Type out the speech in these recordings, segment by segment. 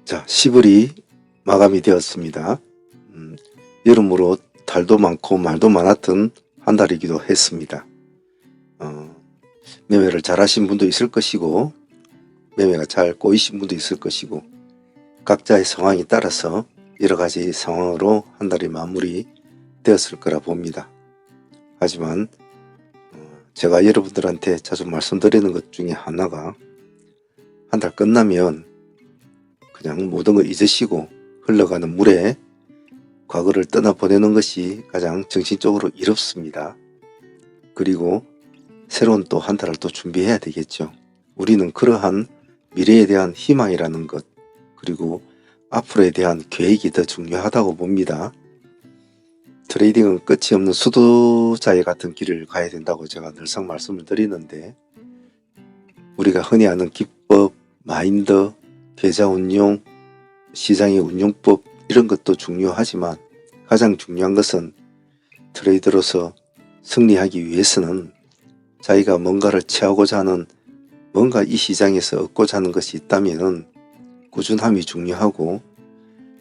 자, 10월이 마감이 되었습니다. 여름으로 달도 많고 말도 많았던 한 달이기도 했습니다. 매매를 잘 하신 분도 있을 것이고 매매가 잘 꼬이신 분도 있을 것이고 각자의 상황에 따라서 여러 가지 상황으로 한 달이 마무리 되었을 거라 봅니다. 하지만 제가 여러분들한테 자주 말씀드리는 것 중에 하나가 한 달 끝나면 그냥 모든 걸 잊으시고 흘러가는 물에 과거를 떠나보내는 것이 가장 정신적으로 이롭습니다. 그리고 새로운 또 한 달을 또 준비해야 되겠죠. 우리는 그러한 미래에 대한 희망이라는 것, 그리고 앞으로에 대한 계획이 더 중요하다고 봅니다. 트레이딩은 끝이 없는 수도자의 같은 길을 가야 된다고 제가 늘상 말씀을 드리는데, 우리가 흔히 아는 기법, 마인드, 계좌 운용, 시장의 운용법 이런 것도 중요하지만 가장 중요한 것은 트레이더로서 승리하기 위해서는 자기가 뭔가를 취하고자 하는, 뭔가 이 시장에서 얻고자 하는 것이 있다면 꾸준함이 중요하고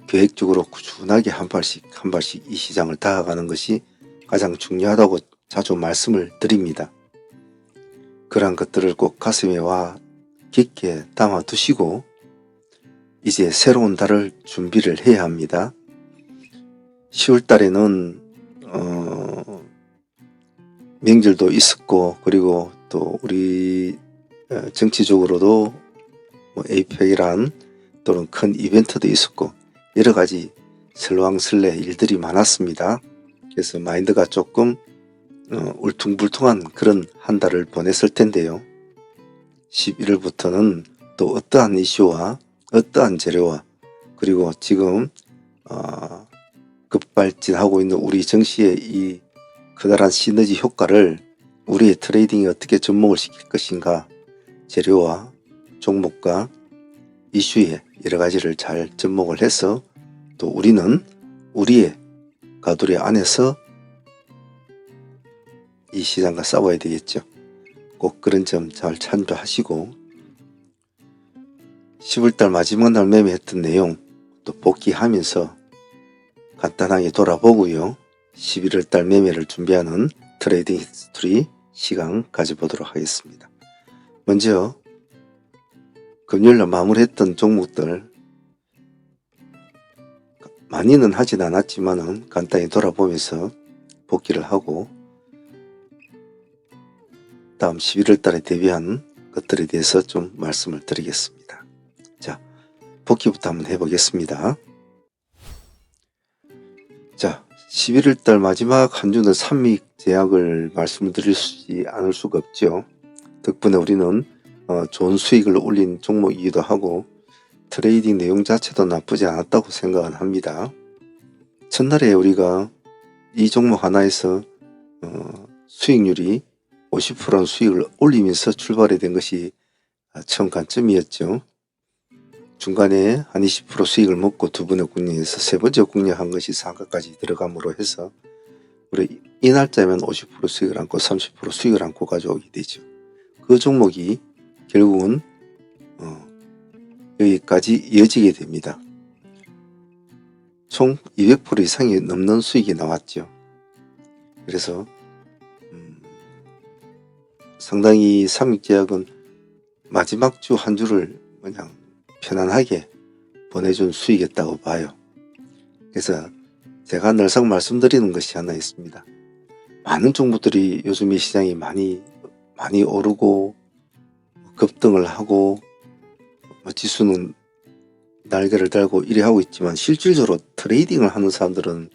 계획적으로 꾸준하게 한 발씩 한 발씩 이 시장을 다가가는 것이 가장 중요하다고 자주 말씀을 드립니다. 그러한 것들을 꼭 가슴에 와 깊게 담아 두시고 이제 새로운 달을 준비를 해야 합니다. 10월 달에는 명절도 있었고, 그리고 또 우리 정치적으로도 뭐 에이펙이란 또는 큰 이벤트도 있었고 여러 가지 설왕설래 일들이 많았습니다. 그래서 마인드가 조금 울퉁불퉁한 그런 한 달을 보냈을 텐데요. 11월부터는 또 어떠한 이슈와 어떠한 재료와 그리고 지금 급발진하고 있는 우리 정시의 이 커다란 시너지 효과를 우리의 트레이딩에 어떻게 접목을 시킬 것인가, 재료와 종목과 이슈에 여러 가지를 잘 접목을 해서 또 우리는 우리의 가두리 안에서 이 시장과 싸워야 되겠죠. 꼭 그런 점 잘 참조하시고 10월달 마지막 날 매매했던 내용 또 복귀하면서 간단하게 돌아보고요. 11월달 매매를 준비하는 트레이딩 히스토리 시간 가져보도록 하겠습니다. 먼저 금요일날 마무리했던 종목들 많이는 하진 않았지만 간단히 돌아보면서 복귀를 하고 다음 11월달에 대비한 것들에 대해서 좀 말씀을 드리겠습니다. 자, 복귀부터 한번 해보겠습니다. 자, 11월달 마지막 한 주는 삼익 제약을 말씀을 드리지 않을 수가 없죠. 덕분에 우리는 좋은 수익을 올린 종목이기도 하고 트레이딩 내용 자체도 나쁘지 않았다고 생각은 합니다. 첫날에 우리가 이 종목 하나에서 수익률이 50%는 수익을 올리면서 출발이 된 것이 처음 관점이었죠. 중간에 한 20% 수익을 먹고 두 번의 국내에서 세 번째 국내한 것이 상가까지 들어감으로 해서 우리 이 날짜면 50% 수익을 안고 30% 수익을 안고 가져오게 되죠. 그 종목이 결국은 여기까지 이어지게 됩니다. 총 200% 이상이 넘는 수익이 나왔죠. 그래서 상당히 삼익제약은 마지막 주 한 주를 그냥 편안하게 보내준 수익이었다고 봐요. 그래서 제가 늘상 말씀드리는 것이 하나 있습니다. 많은 종목들이 요즘 이 시장이 많이 오르고 급등을 하고 지수는 날개를 달고 이래 하고 있지만 실질적으로 트레이딩을 하는 사람들은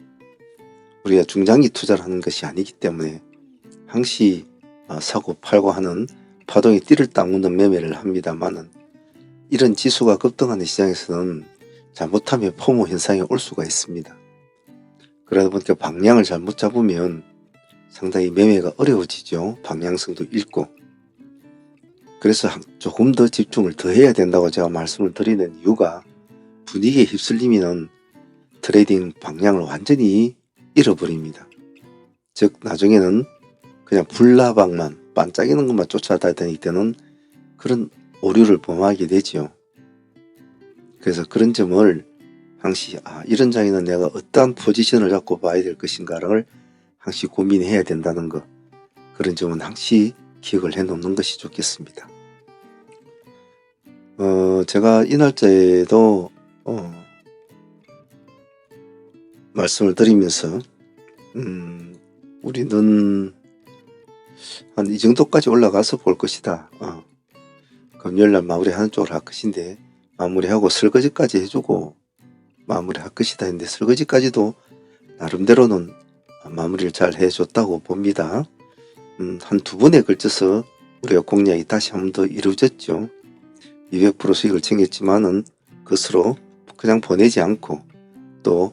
우리가 중장기 투자를 하는 것이 아니기 때문에 항시 사고 팔고 하는 파동에 띠를 따무는 매매를 합니다만은 이런 지수가 급등하는 시장에서는 잘못하면 포모 현상이 올 수가 있습니다. 그러다 보니까 방향을 잘못 잡으면 상당히 매매가 어려워지죠. 방향성도 잃고. 그래서 조금 더 집중을 더 해야 된다고 제가 말씀을 드리는 이유가 분위기에 휩쓸리면 트레이딩 방향을 완전히 잃어버립니다. 즉 나중에는 그냥 불나방만 반짝이는 것만 쫓아다닐 때는 그런 오류를 범하게 되죠. 그래서 그런 점을 항시 이런 장에는 내가 어떠한 포지션을 잡고 봐야 될 것인가를 항시 고민해야 된다는 것, 그런 점은 항시 기억을 해 놓는 것이 좋겠습니다. 제가 이 날짜에도 말씀을 드리면서 우리는 한 이 정도까지 올라가서 볼 것이다. 금요일날 마무리하는 쪽으로 할 것인데, 마무리하고 설거지까지 해주고 마무리할 것이다 했는데, 설거지까지도 나름대로는 마무리를 잘 해줬다고 봅니다. 한 두 번에 걸쳐서 우리가 공략이 다시 한 번 더 이루어졌죠. 200% 수익을 챙겼지만은 그것으로 그냥 보내지 않고 또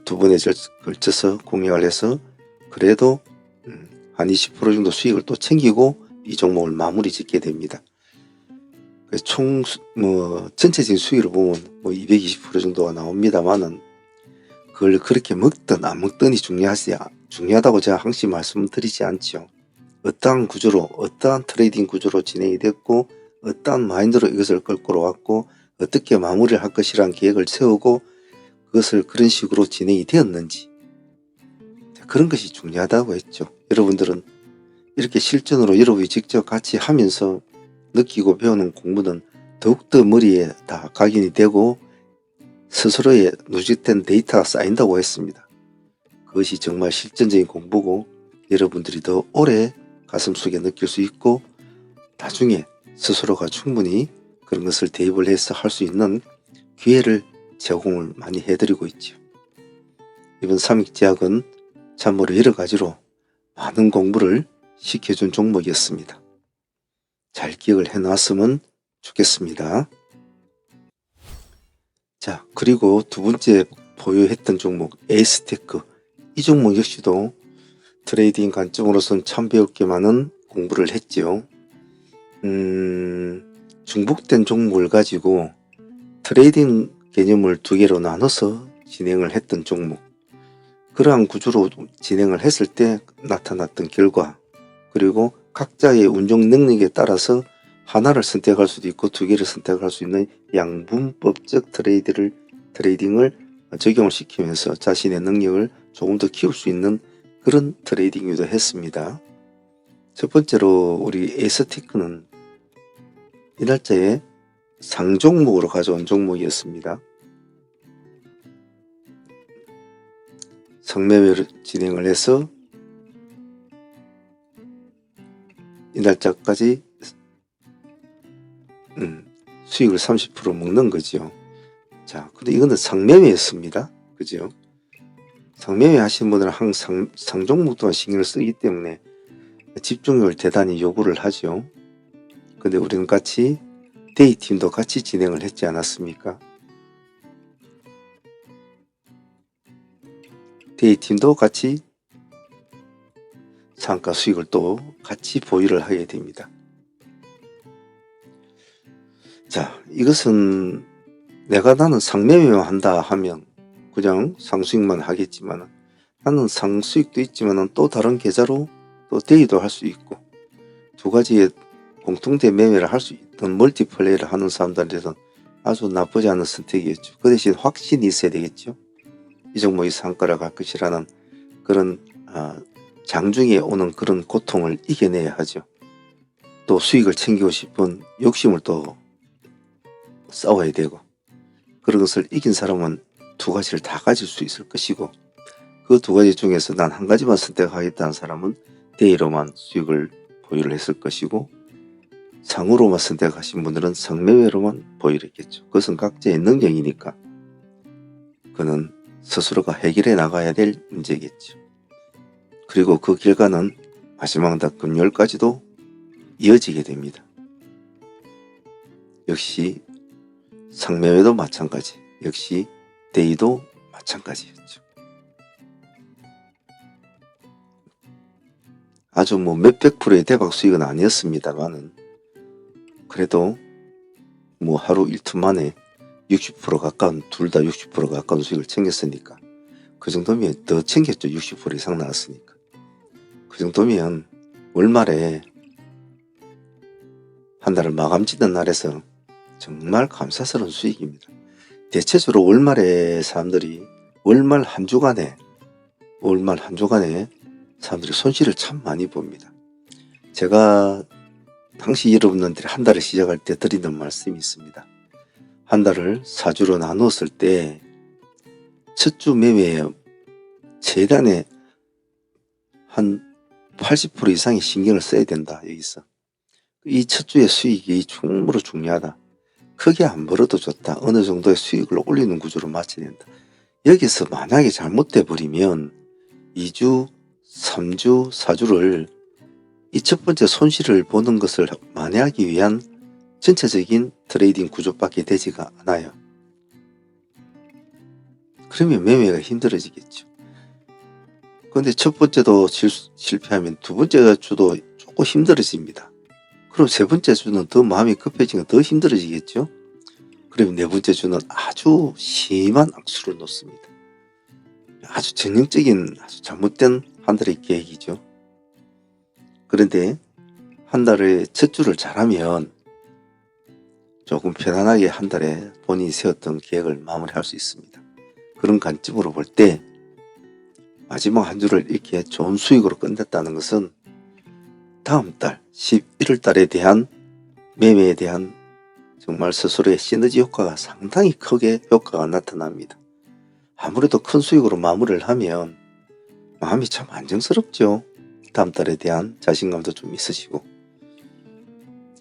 두 번에 걸쳐서 공략을 해서 그래도 한 20% 정도 수익을 또 챙기고 이 종목을 마무리 짓게 됩니다. 그래서 총 전체적인 수익을 보면 220% 정도가 나옵니다만은, 그걸 그렇게 먹든 안 먹든이 중요하다고 제가 항상 말씀드리지 않죠. 어떠한 구조로, 어떠한 트레이딩 구조로 진행이 됐고, 어떠한 마인드로 이것을 끌고 왔고, 어떻게 마무리를 할 것이라는 계획을 세우고 그것을 그런 식으로 진행이 되었는지, 그런 것이 중요하다고 했죠. 여러분들은 이렇게 실전으로 여러분이 직접 같이 하면서 느끼고 배우는 공부는 더욱더 머리에 다 각인이 되고 스스로의 누적된 데이터가 쌓인다고 했습니다. 그것이 정말 실전적인 공부고, 여러분들이 더 오래 가슴속에 느낄 수 있고 나중에 스스로가 충분히 그런 것을 대입을 해서 할 수 있는 기회를 제공을 많이 해드리고 있죠. 이번 삼익제약은 참으로 여러 가지로 많은 공부를 시켜준 종목이었습니다. 잘 기억을 해놨으면 좋겠습니다. 자, 그리고 두 번째 보유했던 종목 에이스테크, 이 종목 역시도 트레이딩 관점으로선 참 배울 게 많은 공부를 했죠. 중복된 종목을 가지고 트레이딩 개념을 두 개로 나눠서 진행을 했던 종목, 그러한 구조로 진행을 했을 때 나타났던 결과, 그리고 각자의 운용 능력에 따라서 하나를 선택할 수도 있고 두 개를 선택할 수 있는 양분법적 트레이딩을 적용을 시키면서 자신의 능력을 조금 더 키울 수 있는 그런 트레이딩 유도했습니다. 첫 번째로 우리 에이스테크는 이 날짜에 상종목으로 가져온 종목이었습니다. 상매매를 진행을 해서 이 날짜까지 수익을 30% 먹는 거죠. 자, 근데 이거는 상매매였습니다. 그죠? 상매매 하시는 분들은 항상 상종목도 신경을 쓰기 때문에 집중력을 대단히 요구를 하죠. 근데 우리는 같이 데이팀도 같이 진행을 했지 않았습니까? 데이팀도 같이 상가 수익을 또 같이 보유를 하게 됩니다. 자, 이것은 나는 상매매만 한다 하면 그냥 상수익만 하겠지만, 나는 상수익도 있지만 또 다른 계좌로 또 데이도 할 수 있고 두 가지의 공통된 매매를 할 수 있는 멀티플레이를 하는 사람들한테는 아주 나쁘지 않은 선택이었죠. 그 대신 확신이 있어야 되겠죠. 이 종목이 상가를 갈 것이라는 그런 장중에 오는 그런 고통을 이겨내야 하죠. 또 수익을 챙기고 싶은 욕심을 또 싸워야 되고, 그런 것을 이긴 사람은 두 가지를 다 가질 수 있을 것이고, 그 두 가지 중에서 난 한 가지만 선택하겠다는 사람은 데이로만 수익을 보유를 했을 것이고, 상으로만 선택하신 분들은 상매매로만 보유를 했겠죠. 그것은 각자의 능력이니까 그는 스스로가 해결해 나가야 될 문제겠죠. 그리고 그 결과는 마지막 날 금요일까지도 이어지게 됩니다. 역시 상매매도 마찬가지, 역시 데이도 마찬가지였죠. 아주 몇백 프로의 대박 수익은 아니었습니다만은, 그래도 하루 일투 만에 60% 가까운, 둘 다 60% 가까운 수익을 챙겼으니까, 그 정도면 더 챙겼죠. 60% 이상 나왔으니까. 그 정도면 월말에 한 달을 마감 짓는 날에서 정말 감사스러운 수익입니다. 대체적으로 월말에 사람들이 월말 한 주간에 사람들이 손실을 참 많이 봅니다. 제가 당시 여러분들이 한 달을 시작할 때 드리는 말씀이 있습니다. 한 달을 4주로 나누었을 때 첫 주 매매에 재단에 한 80% 이상의 신경을 써야 된다. 여기서 이 첫 주의 수익이 충분히 중요하다. 크게 안 벌어도 좋다. 어느 정도의 수익을 올리는 구조로 맞춰야 된다. 여기서 만약에 잘못돼 버리면 2주, 3주, 4주를 이 첫 번째 손실을 보는 것을 만회하기 위한 전체적인 트레이딩 구조밖에 되지가 않아요. 그러면 매매가 힘들어지겠죠. 그런데 첫 번째도 실패하면 두 번째 주도 조금 힘들어집니다. 그럼 세 번째 주는 더 마음이 급해지면 더 힘들어지겠죠. 그러면 네 번째 주는 아주 심한 악수를 놓습니다. 아주 전형적인 아주 잘못된 한 달의 계획이죠. 그런데 한 달의 첫 주를 잘하면 조금 편안하게 한 달에 본인이 세웠던 계획을 마무리할 수 있습니다. 그런 관점으로 볼 때 마지막 한 주를 이렇게 좋은 수익으로 끝냈다는 것은 다음 달 11월 달에 대한 매매에 대한 정말 스스로의 시너지 효과가 상당히 크게 효과가 나타납니다. 아무래도 큰 수익으로 마무리를 하면 마음이 참 안정스럽죠. 다음 달에 대한 자신감도 좀 있으시고.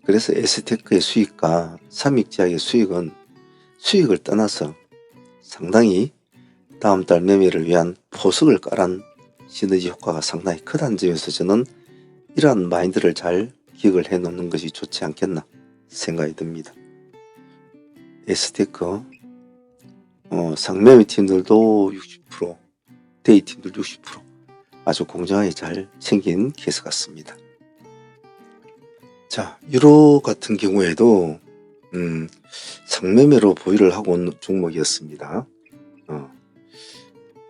그래서 에스테크의 수익과 삼익제약의 수익은 수익을 떠나서 상당히 다음 달 매매를 위한 포석을 깔은 시너지 효과가 상당히 크다는 점에서 저는 이러한 마인드를 잘 기억을 해 놓는 것이 좋지 않겠나 생각이 듭니다. 에스테크 상매매 팀들도 60%, 데이 팀들 60% 아주 공정하게 잘 생긴 케이스 같습니다. 자, 유로 같은 경우에도 상매매로 보유를 하고 온 종목이었습니다.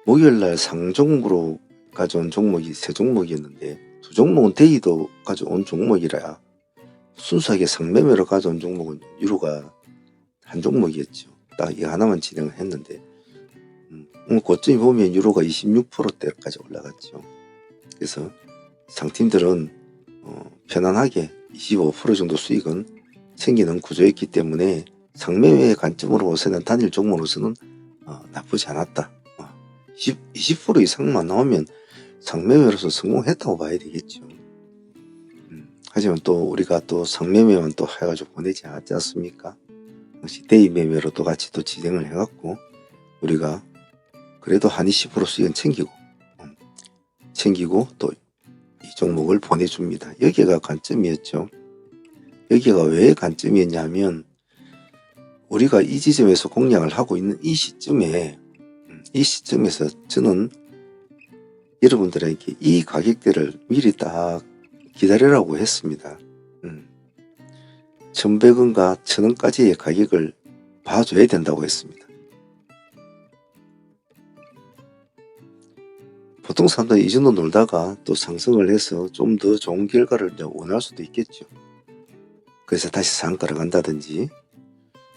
목요일날 상종목으로 가져온 종목이 3종목이었는데 2종목은 데이도 가져온 종목이라 순수하게 상매매로 가져온 종목은 유로가 한 종목이었죠. 딱 이 하나만 진행을 했는데 고점이 보면 유로가 26%대까지 올라갔죠. 그래서 상팀들은 편안하게 25% 정도 수익은 챙기는 구조였기 때문에 상매매의 관점으로 보서는 단일 종목으로서는 나쁘지 않았다. 20% 이상만 나오면 상매매로서 성공했다고 봐야 되겠죠. 하지만 또 우리가 또 상매매만 또 해가지고 보내지 않았지 않습니까? 당시 데이 매매로 또 같이 또 진행을 해갖고 우리가 그래도 한 20% 수익은 챙기고 또 이 종목을 보내줍니다. 여기가 관점이었죠. 여기가 왜 관점이었냐면 우리가 이 지점에서 공략을 하고 있는 이 시점에서 저는 여러분들에게 이 가격대를 미리 딱 기다리라고 했습니다. 1100원과 1000원까지의 가격을 봐줘야 된다고 했습니다. 보통 사람들은 이 정도 놀다가 또 상승을 해서 좀 더 좋은 결과를 원할 수도 있겠죠. 그래서 다시 상가를 간다든지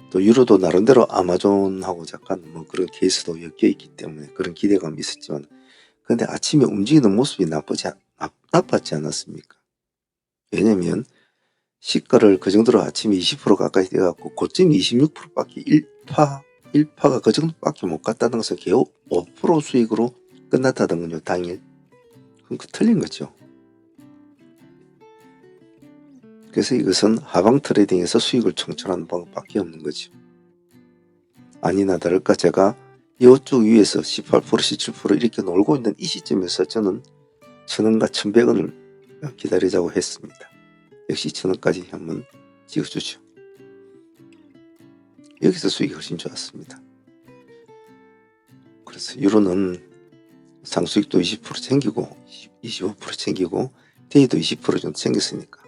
또 유로도 나름대로 아마존하고 잠깐 뭐 그런 케이스도 엮여 있기 때문에 그런 기대감이 있었지만 근데 아침에 움직이는 모습이 나빴지 않았습니까? 왜냐면 시가를 그 정도로 아침에 20% 가까이 돼갖고 고점이 26%밖에 1파가 그 정도밖에 못 갔다는 것은 겨우 5% 수익으로 끝났다던군요. 당일. 그럼 틀린 거죠. 그래서 이것은 하방 트레이딩에서 수익을 창출하는 방법밖에 없는 거죠. 아니나 다를까 제가 이쪽 위에서 18% 17% 이렇게 놀고 있는 이 시점에서 저는 1000원과 1100원을 기다리자고 했습니다. 역시 1000원까지 한번 찍어주죠. 여기서 수익이 훨씬 좋았습니다. 그래서 유로는 상수익도 20% 챙기고 25% 챙기고 데이도 20% 정도 챙겼으니까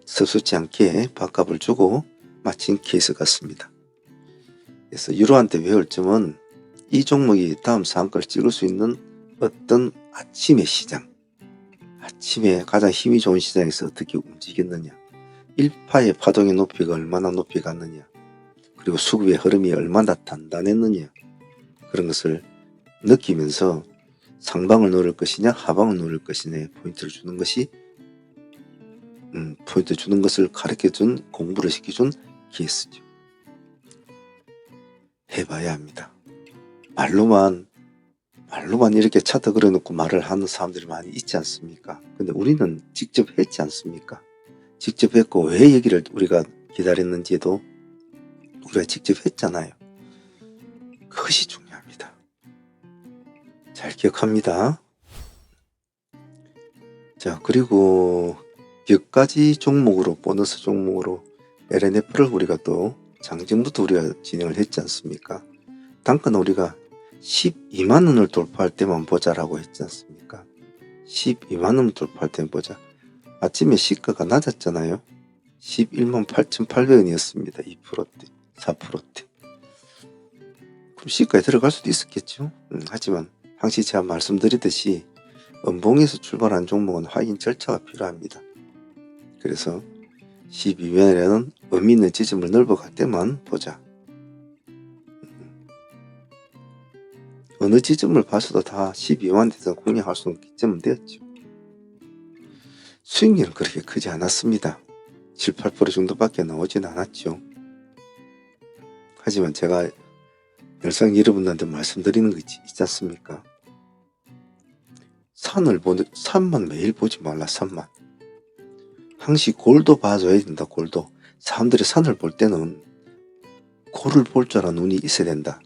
섭섭지 않게 밥값을 주고 마친 케이스 같습니다. 그래서 유로한테 배울 점은 이 종목이 다음 상한가를 찍을 수 있는 어떤 아침의 시장, 아침에 가장 힘이 좋은 시장에서 어떻게 움직였느냐, 일파의 파동의 높이가 얼마나 높이 갔느냐, 그리고 수급의 흐름이 얼마나 단단했느냐, 그런 것을 느끼면서 상방을 노릴 것이냐 하방을 노릴 것이냐에 포인트를 주는 것이 포인트 주는 것을 가르쳐준, 공부를 시켜준 기회수죠. 해봐야 합니다. 말로만 이렇게 차트 그려놓고 말을 하는 사람들이 많이 있지 않습니까? 근데 우리는 직접 했지 않습니까? 직접 했고 왜 얘기를 우리가 기다렸는지도 우리가 직접 했잖아요. 그것이 중요합니다. 잘 기억합니다. 자, 그리고 몇 가지 종목으로, 보너스 종목으로 LNF를 우리가 또 장중부터 우리가 진행을 했지 않습니까? 단가는 우리가 12만원을 돌파할 때만 보자라고 했지 않습니까? 12만원을 돌파할 때만 보자. 아침에 시가가 낮았잖아요. 11만 8,800원이었습니다. 2%대, 4%대. 그럼 시가에 들어갈 수도 있었겠죠. 하지만 항시 제가 말씀드리듯이 음봉에서 출발한 종목은 확인 절차가 필요합니다. 그래서 12만원이라는 의미 있는 지점을 넓어갈 때만 보자. 어느 지점을 봐서도 다 12만 대에서 공략할 수 있는 기점은 되었죠. 수익률은 그렇게 크지 않았습니다. 7, 8% 정도밖에 나오진 않았죠. 하지만 제가 늘상 여러분들한테 말씀드리는 거 있지 않습니까? 산만 매일 보지 말라. 산만. 항시 골도 봐줘야 된다. 골도. 사람들이 산을 볼 때는 골을 볼 줄 아는 눈이 있어야 된다.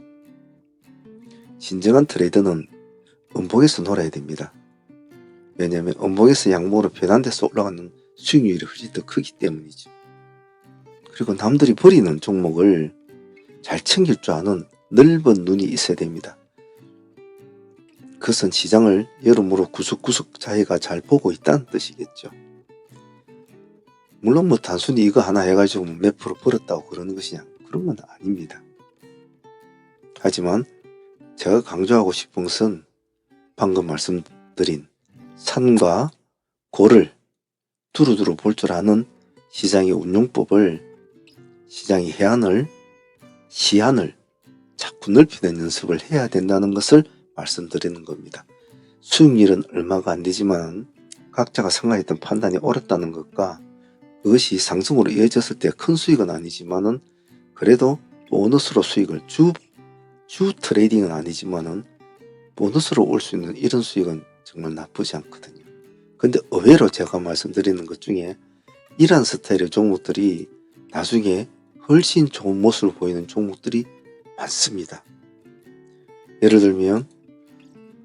진정한 트레이더는 음봉에서 놀아야 됩니다. 왜냐하면 음봉에서 양봉으로 변한 데서 올라가는 수익률이 훨씬 더 크기 때문이죠. 그리고 남들이 버리는 종목을 잘 챙길 줄 아는 넓은 눈이 있어야 됩니다. 그것은 시장을 여러모로 구석구석 자기가 잘 보고 있다는 뜻이겠죠. 물론 뭐 단순히 이거 하나 해가지고 몇 프로 벌었다고 그러는 것이냐, 그런 건 아닙니다. 하지만 제가 강조하고 싶은 것은 방금 말씀드린 산과 고를 두루두루 볼 줄 아는 시장의 운용법을, 시장의 해안을, 시안을 자꾸 넓히는 연습을 해야 된다는 것을 말씀드리는 겁니다. 수익률은 얼마가 안 되지만 각자가 생각했던 판단이 옳았다는 것과 그것이 상승으로 이어졌을 때 큰 수익은 아니지만은 그래도 보너스로 수익을 주 트레이딩은 아니지만은 보너스로 올 수 있는 이런 수익은 정말 나쁘지 않거든요. 근데 의외로 제가 말씀드리는 것 중에 이러한 스타일의 종목들이 나중에 훨씬 좋은 모습을 보이는 종목들이 많습니다. 예를 들면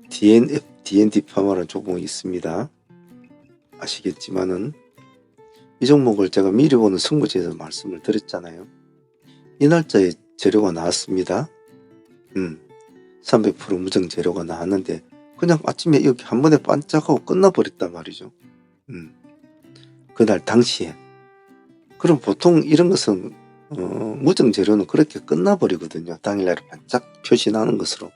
DND 파마라는 종목이 있습니다. 아시겠지만은 이 종목을 제가 미리 보는 승부지에서 말씀을 드렸잖아요. 이 날짜에 재료가 나왔습니다. 300% 무정 재료가 나왔는데 그냥 아침에 이렇게 한 번에 반짝하고 끝나버렸단 말이죠. 그날 당시에. 그럼 보통 이런 것은 무정 재료는 그렇게 끝나버리거든요. 당일날 반짝 표시나는 것으로.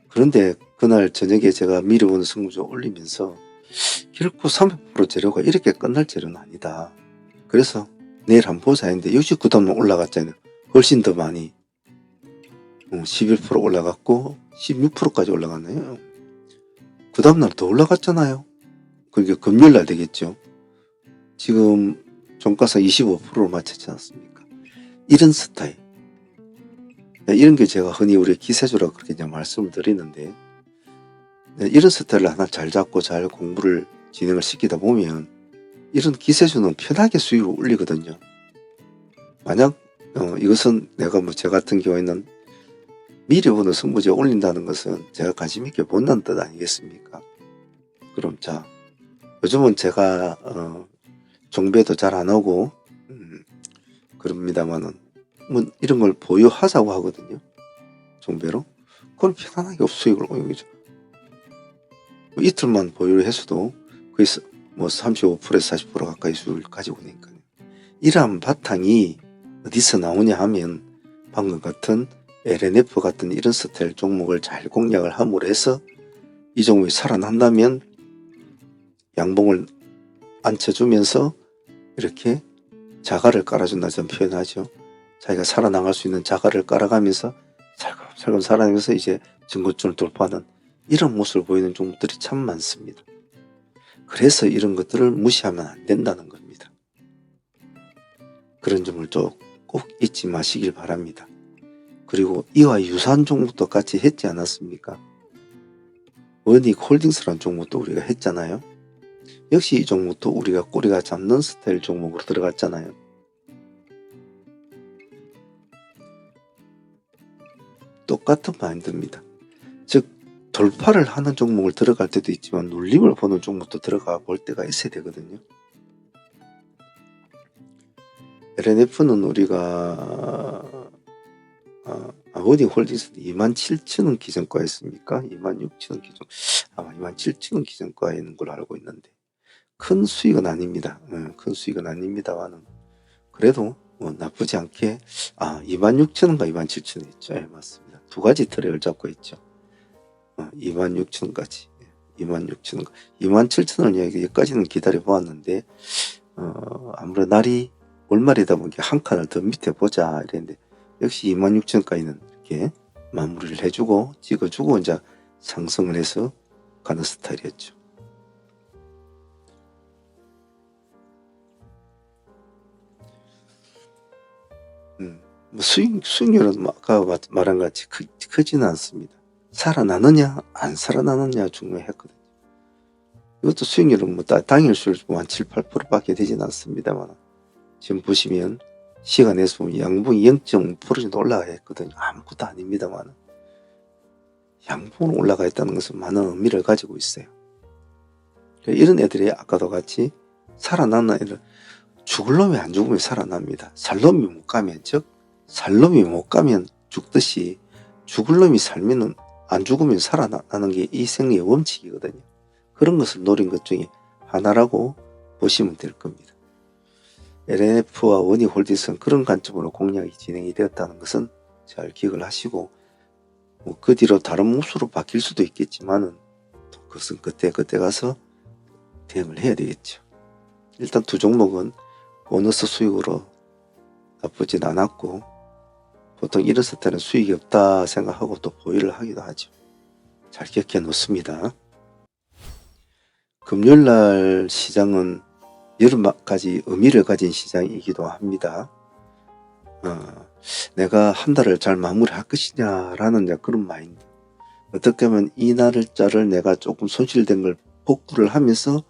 그런데 그날 저녁에 제가 미리 보는 승부조 올리면서 결코 300% 재료가 이렇게 끝날 재료는 아니다. 그래서 내일 한번 보자 했는데 역시 그 다음날 올라갔잖아요. 훨씬 더 많이. 11% 올라갔고 16%까지 올라갔나요? 그 다음날 더 올라갔잖아요. 그게 금요일날 되겠죠. 지금 종가상 25%로 맞췄지 않습니까? 이런 스타일. 이런 게 제가 흔히 우리 기세주라고 그렇게 그냥 말씀을 드리는데, 이런 스타일을 하나 잘 잡고 잘 공부를 진행을 시키다 보면 이런 기세주는 편하게 수익을 올리거든요. 만약 이것은 내가 저 같은 경우에는 미리 보는 승부지에 올린다는 것은 제가 관심 있게 본다는 뜻 아니겠습니까? 그럼 자, 요즘은 제가 종배도 잘 안 하고 그럽니다만은 뭐 이런 걸 보유하자고 하거든요. 종배로. 그럼 편안하게 수익을 올리죠. 뭐 이틀만 보유를 했어도 거기서 뭐 35%에서 40% 가까이 수익을 가지고 오니까요. 이러한 바탕이 어디서 나오냐 하면 방금 같은 LNF 같은 이런 스타일 종목을 잘 공략을 함으로 해서 이 종목이 살아난다면 양봉을 앉혀주면서 이렇게 자갈을 깔아준다 저는 표현하죠. 자기가 살아나갈 수 있는 자갈을 깔아가면서 살금살금 살아나면서 이제 정고점을 돌파하는 이런 모습을 보이는 종목들이 참 많습니다. 그래서 이런 것들을 무시하면 안 된다는 겁니다. 그런 점을 꼭 잊지 마시길 바랍니다. 그리고 이와 유사한 종목도 같이 했지 않았습니까? 원익홀딩스라는 종목도 우리가 했잖아요. 역시 이 종목도 우리가 꼬리가 잡는 스타일 종목으로 들어갔잖아요. 똑같은 마인드입니다. 즉 돌파를 하는 종목을 들어갈 때도 있지만 눌림을 보는 종목도 들어가 볼 때가 있어야 되거든요. LNF는 우리가 원익홀딩스는 27,000원 기준가였습니까? 26,000원 기준, 아마 27,000원 기준가에 있는 걸로 알고 있는데 큰 수익은 아닙니다. 큰 수익은 아닙니다만은 그래도 나쁘지 않게 26,000원과 27,000원 있죠. 맞습니다. 두 가지 트랙을 잡고 있죠. 26,000원까지 26,000원, 27,000원을 여기까지는 기다려 보았는데 아무래도 날이 월말이다 보니까 한 칸을 더 밑에 보자 이랬는데 역시 26,000원까지는 이렇게 마무리를 해주고 찍어주고 이제 상승을 해서 가는 스타일이었죠. 수익률은 아까 말한 것 같이 크지는 않습니다. 살아나느냐 안 살아나느냐 중요했거든요. 이것도 수익률은 당일 수익률 한 7, 8%밖에 되진 않습니다만 지금 보시면 시간에서 보면 양봉이 0.5% 정도 올라가 있거든요. 아무것도 아닙니다만 양봉으로 올라가 있다는 것은 많은 의미를 가지고 있어요. 이런 애들이 아까도 같이 살아나는 애들, 죽을 놈이 안 죽으면 살아납니다. 살 놈이 못 가면, 즉 살 놈이 못 가면 죽듯이 죽을 놈이 살면은 안 죽으면 살아나는 게 이 생리의 원칙이거든요. 그런 것을 노린 것 중에 하나라고 보시면 될 겁니다. LNF와 원익홀딩스는 그런 관점으로 공략이 진행이 되었다는 것은 잘 기억을 하시고 그 뒤로 다른 모습으로 바뀔 수도 있겠지만은 그것은 그때 가서 대응을 해야 되겠죠. 일단 두 종목은 보너스 수익으로 나쁘진 않았고 보통 이런 스타일은 수익이 없다 생각하고 또 보유를 하기도 하죠. 잘 기억해 놓습니다. 금요일날 시장은 여러 가지 의미를 가진 시장이기도 합니다. 내가 한 달을 잘 마무리할 것이냐라는 그런 마인드. 어떻게 하면 이 날짜를 내가 조금 손실된 걸 복구를 하면서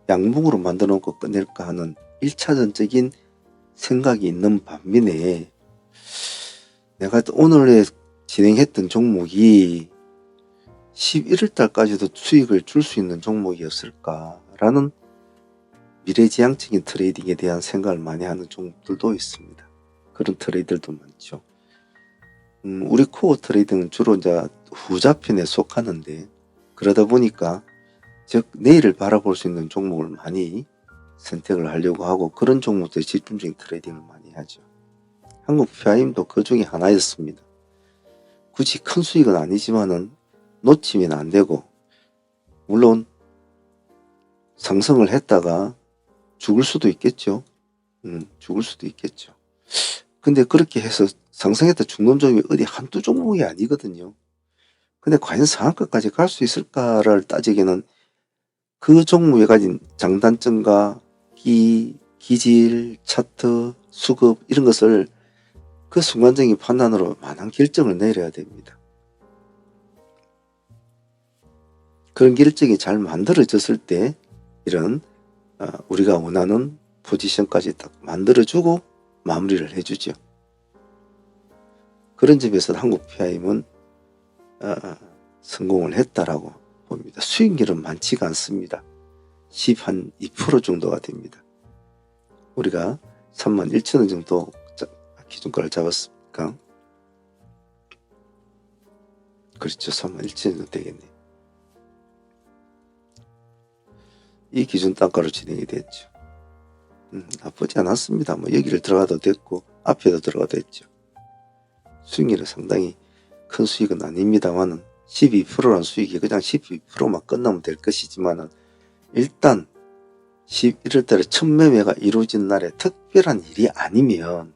양봉으로 만들어 놓고 끝낼까 하는 1차전적인 생각이 있는 반면에 내가 오늘에 진행했던 종목이 11월 달까지도 수익을 줄 수 있는 종목이었을까라는 미래지향적인 트레이딩에 대한 생각을 많이 하는 종목들도 있습니다. 그런 트레이더들도 많죠. 우리 코어 트레이딩은 주로 이제 후자편에 속하는데 그러다 보니까 즉 내일을 바라볼 수 있는 종목을 많이 선택을 하려고 하고 그런 종목들에 집중적인 트레이딩을 많이 하죠. 한국 PIM도 그 중에 하나였습니다. 굳이 큰 수익은 아니지만은 놓치면 안 되고 물론 상승을 했다가 죽을 수도 있겠죠. 죽을 수도 있겠죠. 근데 그렇게 해서 상승했다 죽는 종목이 어디 한두 종목이 아니거든요. 근데 과연 상한가까지 갈 수 있을까를 따지기에는 그 종목에 가진 장단점과 기질, 차트, 수급 이런 것을 그 순간적인 판단으로 많은 결정을 내려야 됩니다. 그런 결정이 잘 만들어졌을 때 이런 우리가 원하는 포지션까지 딱 만들어주고 마무리를 해주죠. 그런 점에서 한국 PIM은 성공을 했다라고 봅니다. 수익률은 많지가 않습니다. 12% 정도가 됩니다. 우리가 31,000원 정도 기준가를 잡았으니까 그렇죠. 31,000원 정도 되겠네요. 이 기준 단가로 진행이 됐죠. 나쁘지 않았습니다. 여기를 들어가도 됐고 앞에도 들어가도 됐죠. 수익률은 상당히 큰 수익은 아닙니다만은 12%란 수익이 그냥 12%만 끝나면 될 것이지만은 일단 11월달에 첫 매매가 이루어진 날에 특히 특별한 일이 아니면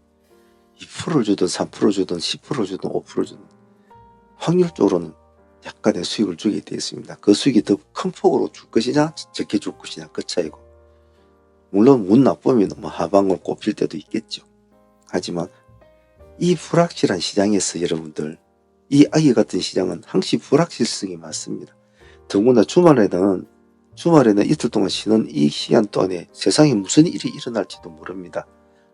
2%를 주든 3%를 주든 10%를 주든 5%를 주든 확률적으로는 약간의 수익을 주게 되어 있습니다. 그 수익이 더 큰 폭으로 줄 것이냐 적게 줄 것이냐 그 차이고, 물론 운 나쁘면 뭐 하방을 꼽힐 때도 있겠죠. 하지만 이 불확실한 시장에서 여러분들, 이 아기 같은 시장은 항시 불확실성이 많습니다. 더구나 주말에는 이틀 동안 쉬는 이 시간 동안에 세상에 무슨 일이 일어날지도 모릅니다.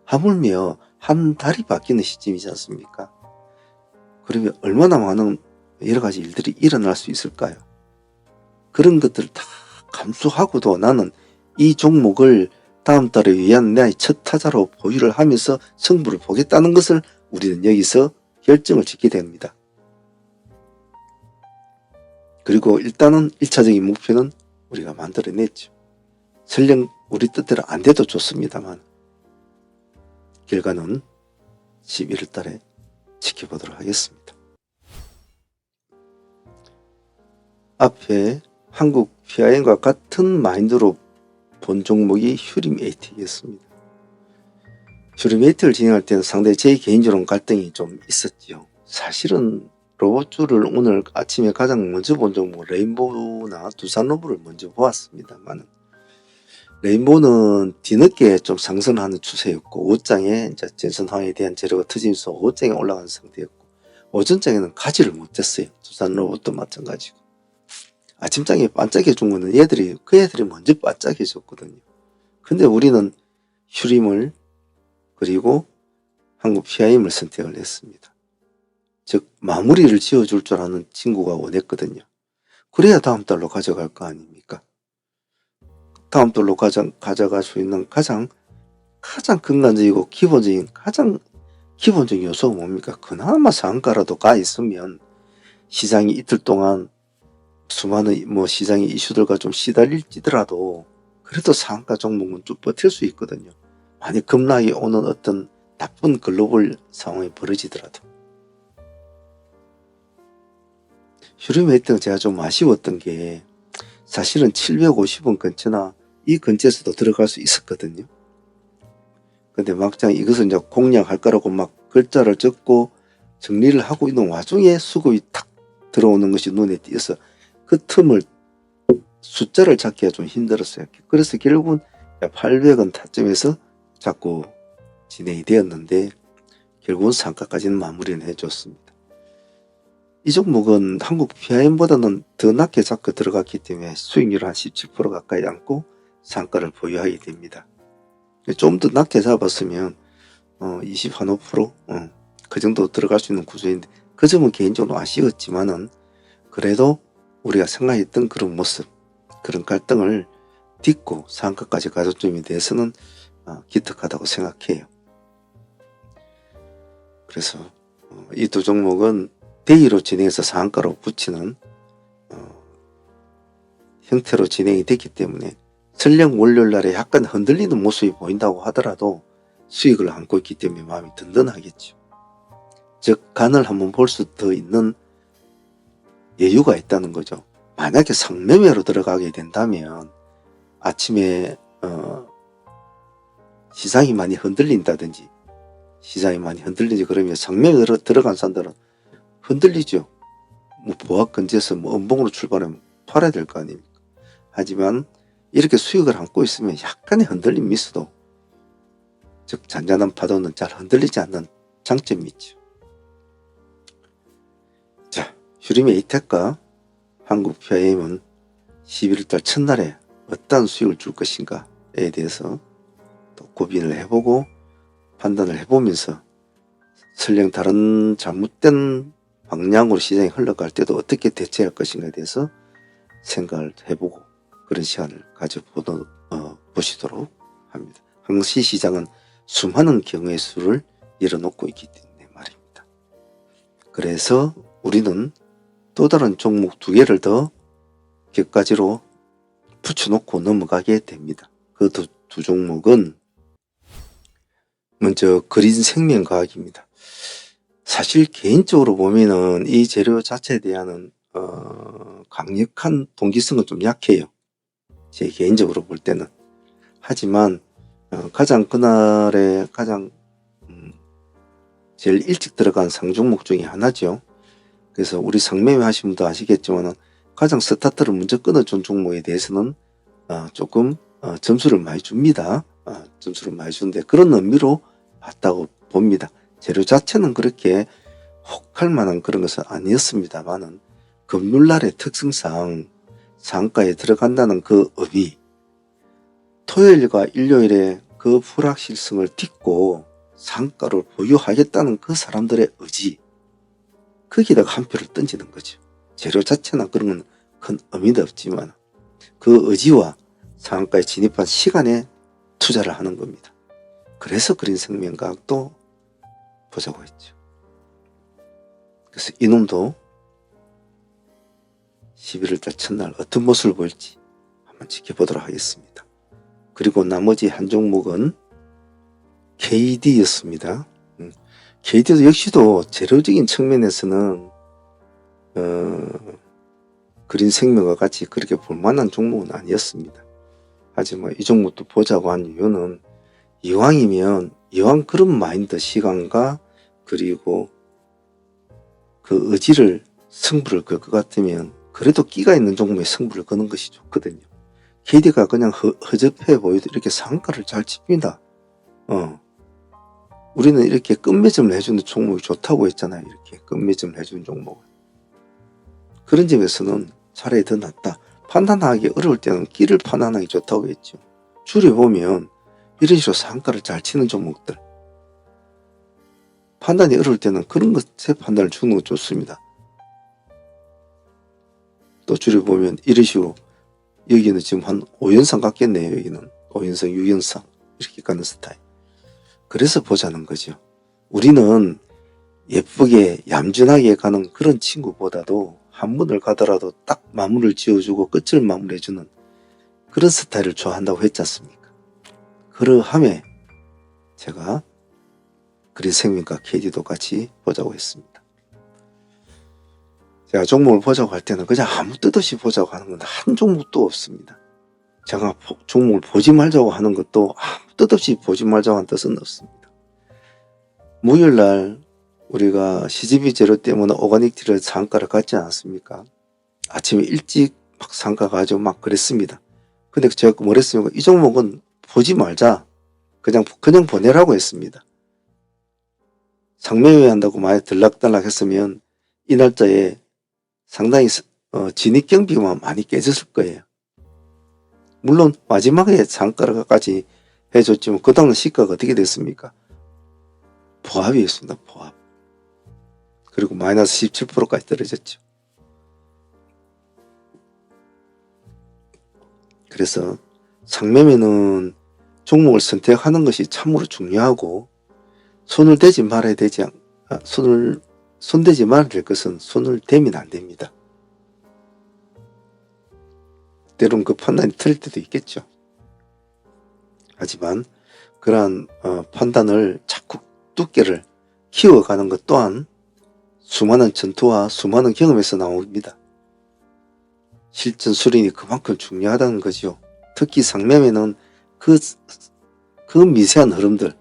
하물며 한 달이 바뀌는 시점이지 않습니까? 그러면 얼마나 많은 여러 가지 일들이 일어날 수 있을까요? 그런 것들을 다 감수하고도 나는 이 종목을 다음 달에 위한 나의 첫 타자로 보유를 하면서 승부를 보겠다는 것을 우리는 여기서 결정을 짓게 됩니다. 그리고 일단은 1차적인 목표는 우리가 만들어냈죠. 설령 우리 뜻대로 안 돼도 좋습니다만 결과는 11월 달에 지켜보도록 하겠습니다. 앞에 한국 PIM과 같은 마인드로 본 종목이 휴림에이트였습니다. 휴림에이트를 진행할 때는 상당히 제 개인적으로는 갈등이 좀 있었죠. 사실은 로봇주를 오늘 아침에 가장 먼저 본 종목 레인보우나 두산로브를 먼저 보았습니다만, 레인보우는 뒤늦게 좀 상승하는 추세였고 5장에 이제 전선화에 대한 재료가 터지면서 5장에 올라가는 상태였고, 오전장에는 가지를 못했어요. 두산로봇도 마찬가지고. 아침장에 반짝여 준 거는 그 애들이 먼저 반짝여 줬거든요. 근데 우리는 휴림을 그리고 한국 PIM을 선택을 했습니다. 즉 마무리를 지어줄 줄 아는 친구가 원했거든요. 그래야 다음 달로 가져갈 거 아닙니까? 다음 달로 가져갈 수 있는 가장 근간적이고 가장 기본적인 요소가 뭡니까? 그나마 상한가라도 가 있으면 시장이 이틀 동안 수많은 시장의 이슈들과 좀 시달릴지더라도 그래도 상한가 종목은 쭉 버틸 수 있거든요. 만약 급락이 오는 어떤 나쁜 글로벌 상황이 벌어지더라도. 휴림에이트는 제가 좀 아쉬웠던 게 사실은 750원 근처나 이 근처에서도 들어갈 수 있었거든요. 근데 막상 이것을 이제 공략할 거라고 막 글자를 적고 정리를 하고 있는 와중에 수급이 탁 들어오는 것이 눈에 띄어서 그 틈을 숫자를 찾기가 좀 힘들었어요. 그래서 결국은 800원 타점에서 자꾸 진행이 되었는데 결국은 상가까지는 마무리는 해줬습니다. 이 종목은 한국 PIM보다는 더 낮게 잡고 들어갔기 때문에 수익률 한 17% 가까이 안고 상가를 보유하게 됩니다. 좀 더 낮게 잡았으면 25%? 그 정도 들어갈 수 있는 구조인데 그 점은 개인적으로 아쉬웠지만은 그래도 우리가 생각했던 그런 모습, 그런 갈등을 딛고 상가까지 가져줌에 대해서는 기특하다고 생각해요. 그래서 이 두 종목은 대의로 진행해서 상한가로 붙이는 형태로 진행이 됐기 때문에 설령 월요일날에 약간 흔들리는 모습이 보인다고 하더라도 수익을 안고 있기 때문에 마음이 든든하겠죠. 즉 간을 한번 볼 수 더 있는 여유가 있다는 거죠. 만약에 상매매로 들어가게 된다면 아침에 시장이 많이 흔들린다든지 그러면 상매매로 들어간 사람들은 흔들리죠. 보합 근처에서 음봉으로 출발하면 팔아야 될 거 아닙니까? 하지만 이렇게 수익을 안고 있으면 약간의 흔들림이 있어도, 즉 잔잔한 파도는 잘 흔들리지 않는 장점이 있죠. 자, 휴림에이텍과 한국 PIM은 11월달 첫날에 어떤 수익을 줄 것인가에 대해서 또 고민을 해보고 판단을 해보면서 설령 다른 잘못된 방향으로 시장이 흘러갈 때도 어떻게 대처할 것인가에 대해서 생각을 해보고 그런 시간을 가져보시도록 합니다. 항시 시장은 수많은 경우의 수를 열어놓고 있기 때문에 말입니다. 그래서 우리는 또 다른 종목 2개를 더 격가지로 붙여놓고 넘어가게 됩니다. 그 두 종목은 먼저 그린생명과학입니다. 사실 개인적으로 보면은 이 재료 자체에 대한 강력한 동기성은 좀 약해요. 제 개인적으로 볼 때는. 하지만 가장 그날에 가장 제일 일찍 들어간 상종목 중에 하나죠. 그래서 우리 상매매 하신 분도 아시겠지만 가장 스타트를 먼저 끊어준 종목에 대해서는 조금 점수를 많이 줍니다. 점수를 많이 주는데 그런 의미로 봤다고 봅니다. 재료 자체는 그렇게 혹할 만한 그런 것은 아니었습니다만은 금요일날의 특성상 상가에 들어간다는 그 의미, 토요일과 일요일에 그 불확실성을 딛고 상가를 보유하겠다는 그 사람들의 의지, 거기다가 한 표를 던지는 거죠. 재료 자체나 그런 건 큰 의미도 없지만 그 의지와 상가에 진입한 시간에 투자를 하는 겁니다. 그래서 그린생명과학도 보자고 했죠. 그래서 이놈도 11월달 첫날 어떤 모습을 보일지 한번 지켜보도록 하겠습니다. 그리고 나머지 한 종목은 KD였습니다. KD도 역시도 재료적인 측면에서는 그린생명과 같이 그렇게 볼만한 종목은 아니었습니다. 하지만 이 종목도 보자고 한 이유는 이왕 그런 마인드 시간과 그리고 그 의지를 승부를 걸 것 같으면 그래도 끼가 있는 종목에 승부를 거는 것이 좋거든요. KD가 그냥 허접해 보여도 이렇게 상가를 잘 칩니다. 우리는 이렇게 끝매점을 해주는 종목이 좋다고 했잖아요. 이렇게 끝매점을 해주는 종목은. 그런 점에서는 차라리 더 낫다. 판단하기 어려울 때는 끼를 판단하기 좋다고 했죠. 줄여보면 이런 식으로 상가를 잘 치는 종목들. 판단이 어려울 때는 그런 것에 판단을 주는 거 좋습니다. 또 줄여보면 이런 식으로 여기는 지금 한 5연상 같겠네요. 여기는 5연상, 6연상 이렇게 가는 스타일. 그래서 보자는 거죠. 우리는 예쁘게 얌전하게 가는 그런 친구보다도 한 번을 가더라도 딱 마무리를 지어주고 끝을 마무리해주는 그런 스타일을 좋아한다고 했지 않습니까? 그러함에 제가 그린생명과 KD도 같이 보자고 했습니다. 제가 종목을 보자고 할 때는 그냥 아무 뜻 없이 보자고 하는 건 한 종목도 없습니다. 제가 종목을 보지 말자고 하는 것도 아무 뜻 없이 보지 말자고 하는 뜻은 없습니다. 목요일날 우리가 CGV 재료 때문에 오가닉티를 상가를 갔지 않았습니까? 아침에 일찍 막 상가 가지고 막 그랬습니다. 근데 제가 뭐랬습니까? 이 종목은 보지 말자. 그냥 보내라고 했습니다. 상매매 한다고 많이 들락달락 했으면 이 날짜에 상당히 진입 경비가 많이 깨졌을 거예요. 물론 마지막에 상가까지 해줬지만 그 다음 시가가 어떻게 됐습니까? 보합이었습니다. 보합. 그리고 마이너스 17%까지 떨어졌죠. 그래서 상매매는 종목을 선택하는 것이 참으로 중요하고 손대지 말아야 되지 손대지 말아야 될 것은 손을 대면 안 됩니다. 때론 그 판단이 틀릴 때도 있겠죠. 하지만 그러한 판단을 자꾸 두께를 키워가는 것 또한 수많은 전투와 수많은 경험에서 나옵니다. 실전 수련이 그만큼 중요하다는 거죠. 특히 상매매는 그 미세한 흐름들.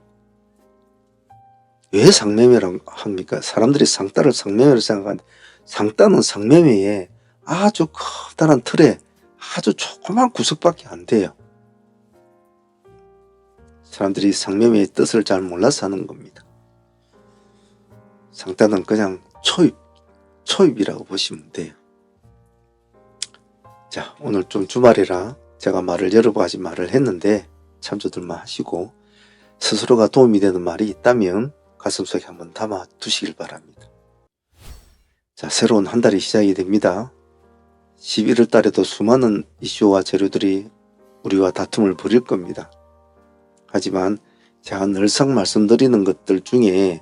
왜 상매매라고 합니까? 사람들이 상따를 상매매로 생각하는데 상따는 상매매에 아주 커다란 틀에 아주 조그만 구석밖에 안 돼요. 사람들이 상매매의 뜻을 잘 몰라서 하는 겁니다. 상따는 그냥 초입이라고 보시면 돼요. 자, 오늘 좀 주말이라 제가 여러 가지 말을 했는데 참조들만 하시고 스스로가 도움이 되는 말이 있다면 가슴속에 한번 담아 두시길 바랍니다. 자, 새로운 한 달이 시작이 됩니다. 11월 달에도 수많은 이슈와 재료들이 우리와 다툼을 벌일 겁니다. 하지만 제가 늘상 말씀드리는 것들 중에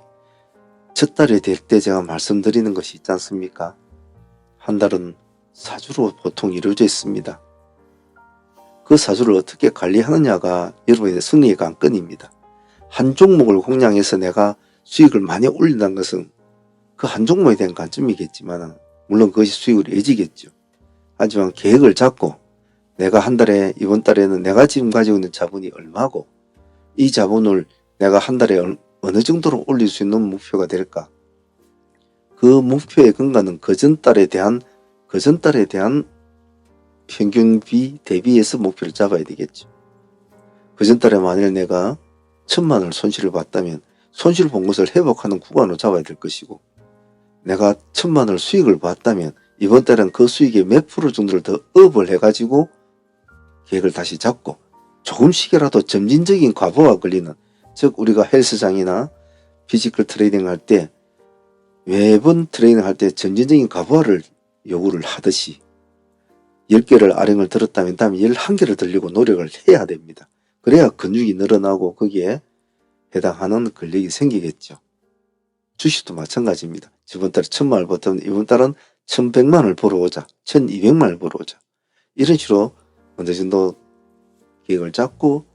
첫 달이 될 때 제가 말씀드리는 것이 있지 않습니까? 한 달은 사주로 보통 이루어져 있습니다. 그 사주를 어떻게 관리하느냐가 여러분의 승리의 관건입니다. 한 종목을 공략해서 내가 수익을 많이 올린다는 것은 그 한 종목에 대한 관점이겠지만 물론 그것이 수익을 이어지겠죠. 하지만 계획을 잡고 내가 한 달에 이번 달에는 내가 지금 가지고 있는 자본이 얼마고 이 자본을 내가 한 달에 어느 정도로 올릴 수 있는 목표가 될까? 그 목표의 근거는 그 전달에 대한 평균비 대비해서 목표를 잡아야 되겠죠. 그 전달에 만일 내가 1,000만 원을 손실을 봤다면 손실 본 것을 회복하는 구간으로 잡아야 될 것이고, 내가 1,000만 원을 수익을 봤다면 이번 달은 그 수익의 몇 프로 정도를 더 업을 해가지고 계획을 다시 잡고 조금씩이라도 점진적인 과부하가 걸리는, 즉 우리가 헬스장이나 피지컬 트레이닝 할 때 매번 트레이닝 할 때 점진적인 과부하를 요구를 하듯이 10개를 아령을 들었다면 다음에 11개를 들려고 노력을 해야 됩니다. 그래야 근육이 늘어나고 거기에 해당하는 근력이 생기겠죠. 주식도 마찬가지입니다. 저번 달에 1,000만 원을 벌었다면 이번 달은 1,100만 원을 벌어오자, 1,200만 원을 벌어오자, 이런 식으로 어느 정도 계획을 잡고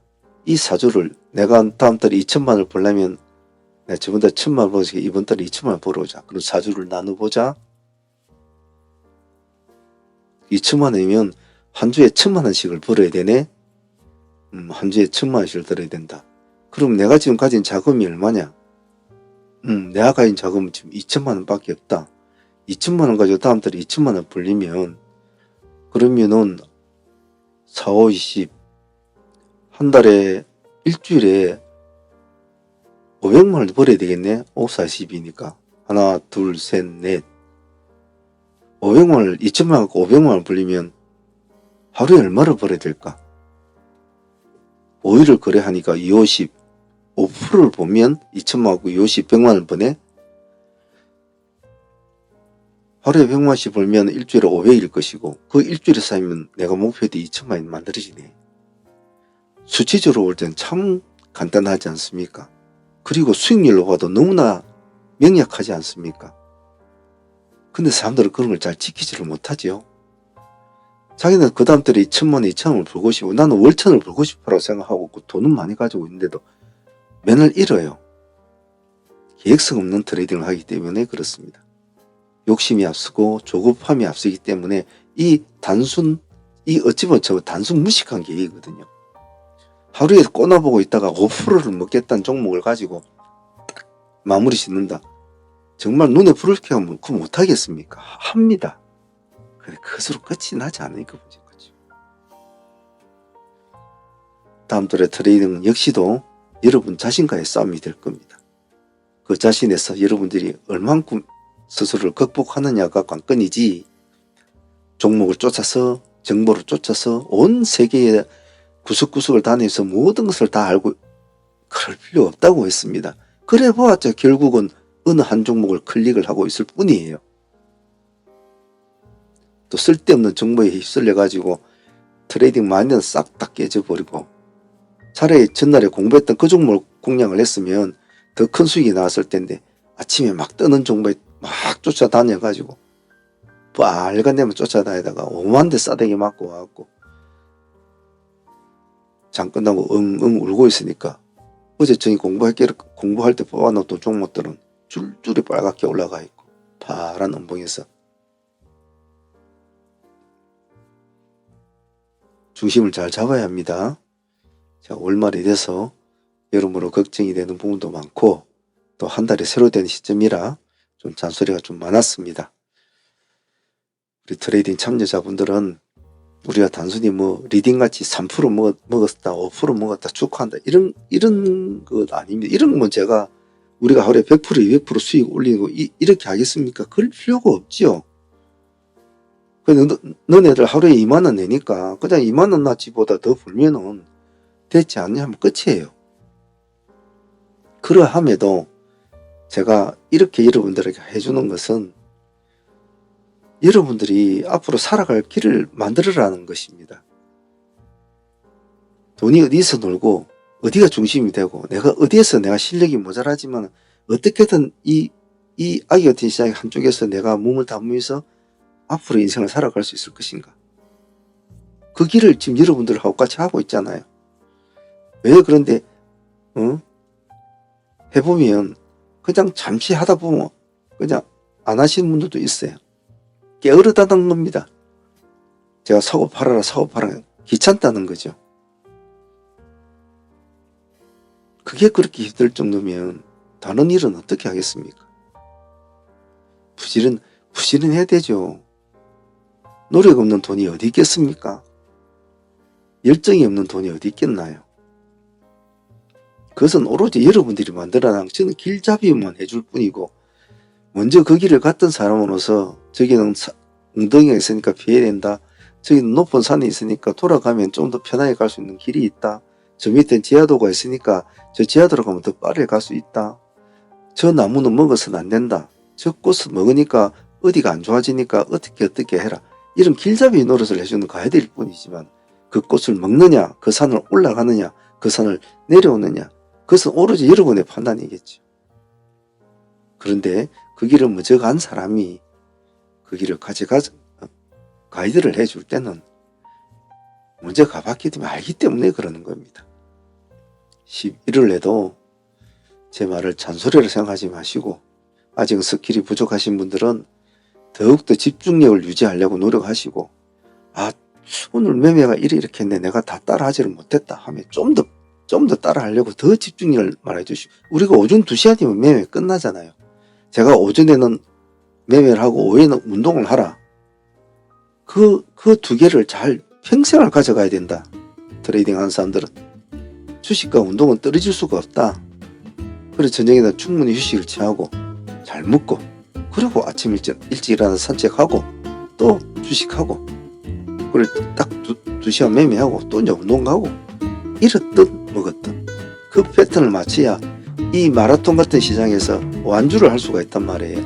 이 사주를 내가 다음 달에 2,000만 원을 벌려면 내가 저번 달에 1,000만 원을 벌었으니까 이번 달에 2,000만 원을 벌어오자. 그럼 사주를 나눠보자. 2,000만 원이면 한 주에 1,000만 원씩을 벌어야 되네. 한 주에 1,000만 원씩을 들어야 된다. 그럼 내가 지금 가진 자금이 얼마냐? 내가 가진 자금은 지금 2,000만 원밖에 없다. 2,000만 원 가지고 다음 달에 2,000만 원 벌리면, 그러면은 4, 5, 20, 한 달에 일주일에 500만 원을 벌어야 되겠네. 5, 40이니까 하나, 둘, 셋, 넷. 500만 원을 2,000만 원 갖고 500만 원을 벌리면 하루에 얼마를 벌어야 될까? 5일을 거래하니까 2, 50, 5%를 보면 2,000만 원 갖고 2, 50, 100만 원을 버네. 하루에 100만 원씩 벌면 일주일에 500일 것이고, 그 일주일에 쌓이면 내가 목표했던 2,000만 원이 만들어지네. 수치적으로 볼 때는 참 간단하지 않습니까? 그리고 수익률로 봐도 너무나 명약하지 않습니까? 근데 사람들은 그런 걸 잘 지키지를 못하죠. 자기는 그 다음 달에 2,000만 원, 2,000만 원을 벌고 싶고, 나는 월천을 벌고 싶어라고 생각하고 그 돈은 많이 가지고 있는데도 맨날 잃어요. 계획성 없는 트레이딩을 하기 때문에 그렇습니다. 욕심이 앞서고 조급함이 앞서기 때문에 이 어찌 보면 저 단순 무식한 계획이거든요. 하루에 꼬나보고 있다가 5%를 먹겠다는 종목을 가지고 마무리 짓는다. 정말 눈에 불을 켜면 그거 못하겠습니까? 합니다. 근데 그것으로 끝이 나지 않으니까 문제인 거죠. 다음 달에 트레이딩은 역시도 여러분 자신과의 싸움이 될 겁니다. 그 자신에서 여러분들이 얼만큼 스스로를 극복하느냐가 관건이지, 종목을 쫓아서, 정보를 쫓아서 온 세계의 구석구석을 다니면서 모든 것을 다 알고 그럴 필요 없다고 했습니다. 그래 보았자 결국은 어느 한 종목을 클릭을 하고 있을 뿐이에요. 또 쓸데없는 정보에 휩쓸려 가지고 트레이딩 마인드는 싹 다 깨져버리고, 차라리 전날에 공부했던 그 종목을 공략을 했으면 더 큰 수익이 나왔을 텐데, 아침에 막 뜨는 종목에 막 쫓아다녀 가지고 빨간 데만 쫓아다니다가 5만 대 싸대기 맞고 와갖고 장 끝나고 엉엉 울고 있으니까, 어제 저희 공부할 때 뽑아놓던 종목들은 줄줄이 빨갛게 올라가 있고 파란 음봉에서 중심을 잘 잡아야 합니다. 자, 월말이 돼서 여러모로 걱정이 되는 부분도 많고, 또 한 달이 새로 된 시점이라 좀 잔소리가 좀 많았습니다. 우리 트레이딩 참여자분들은 우리가 단순히 뭐 리딩같이 3% 먹었다, 5% 먹었다, 축하한다, 이런 것 아닙니다. 이런 건 제가 우리가 하루에 100%, 200% 수익 올리고 이렇게 하겠습니까? 그럴 필요가 없지요. 너네들 하루에 2만 원 내니까 그냥 2만 원 나치보다 더 벌면은 되지 않냐 하면 끝이에요. 그러함에도 제가 이렇게 여러분들에게 해주는 것은 여러분들이 앞으로 살아갈 길을 만들어라는 것입니다. 돈이 어디서 놀고 어디가 중심이 되고, 내가 어디에서 내가 실력이 모자라지만 어떻게든 이 아기 같은 시장 한쪽에서 내가 몸을 담으면서 앞으로 인생을 살아갈 수 있을 것인가. 그 길을 지금 여러분들하고 같이 하고 있잖아요. 왜 그런데 해보면 그냥 잠시 하다 보면 그냥 안 하시는 분들도 있어요. 게으르다는 겁니다. 제가 사고 팔아라 귀찮다는 거죠. 그게 그렇게 힘들 정도면 다른 일은 어떻게 하겠습니까? 부지런해야 되죠. 노력 없는 돈이 어디 있겠습니까? 열정이 없는 돈이 어디 있겠나요? 그것은 오로지 여러분들이 만들어낸 저는 길잡이만 해줄 뿐이고, 먼저 그 길을 갔던 사람으로서 저기는 웅덩이가 있으니까 피해야 된다, 저기는 높은 산이 있으니까 돌아가면 좀 더 편하게 갈 수 있는 길이 있다, 저 밑엔 지하도가 있으니까 저 지하도로 가면 더 빠르게 갈 수 있다, 저 나무는 먹어서는 안 된다, 저 꽃을 먹으니까 어디가 안 좋아지니까 어떻게 해라, 이런 길잡이 노릇을 해주는 가이드일 뿐이지만, 그 꽃을 먹느냐, 그 산을 올라가느냐, 그 산을 내려오느냐, 그것은 오로지 여러분의 판단이겠죠. 그런데 그 길을 먼저 간 사람이 그 길을 가이드를 해줄 때는 먼저 가봤기 때문에 알기 때문에 그러는 겁니다. 11월에도 제 말을 잔소리로 생각하지 마시고, 아직 스킬이 부족하신 분들은 더욱더 집중력을 유지하려고 노력하시고, 오늘 매매가 이렇게 했는데 내가 다 따라하지를 못했다 하면 좀 더 따라하려고 더 집중력을 말해주시고, 우리가 오전 2시간이면 매매 끝나잖아요. 제가 오전에는 매매를 하고 오후에는 운동을 하라. 그 두 개를 잘 평생을 가져가야 된다. 트레이딩 하는 사람들은. 주식과 운동은 떨어질 수가 없다. 그래서 저녁에는 충분히 휴식을 취하고 잘 먹고, 그리고 아침 일찍 일어나서 산책하고 또 주식하고, 그리고 딱 2시간 매매하고 또 이제 운동 가고, 잃었든 먹었든 그 패턴을 맞춰야 이 마라톤 같은 시장에서 완주를 할 수가 있단 말이에요.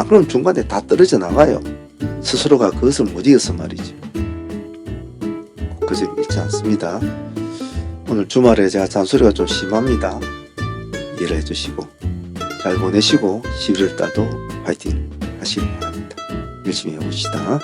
그럼 중간에 다 떨어져 나가요. 스스로가 그것을 못 이겨서 말이죠. 그 점 잊지 않습니다. 오늘 주말에 제가 잔소리가 좀 심합니다. 이해를 해주시고 잘 보내시고 11월 달도 파이팅 하시기 바랍니다. 열심히 해봅시다.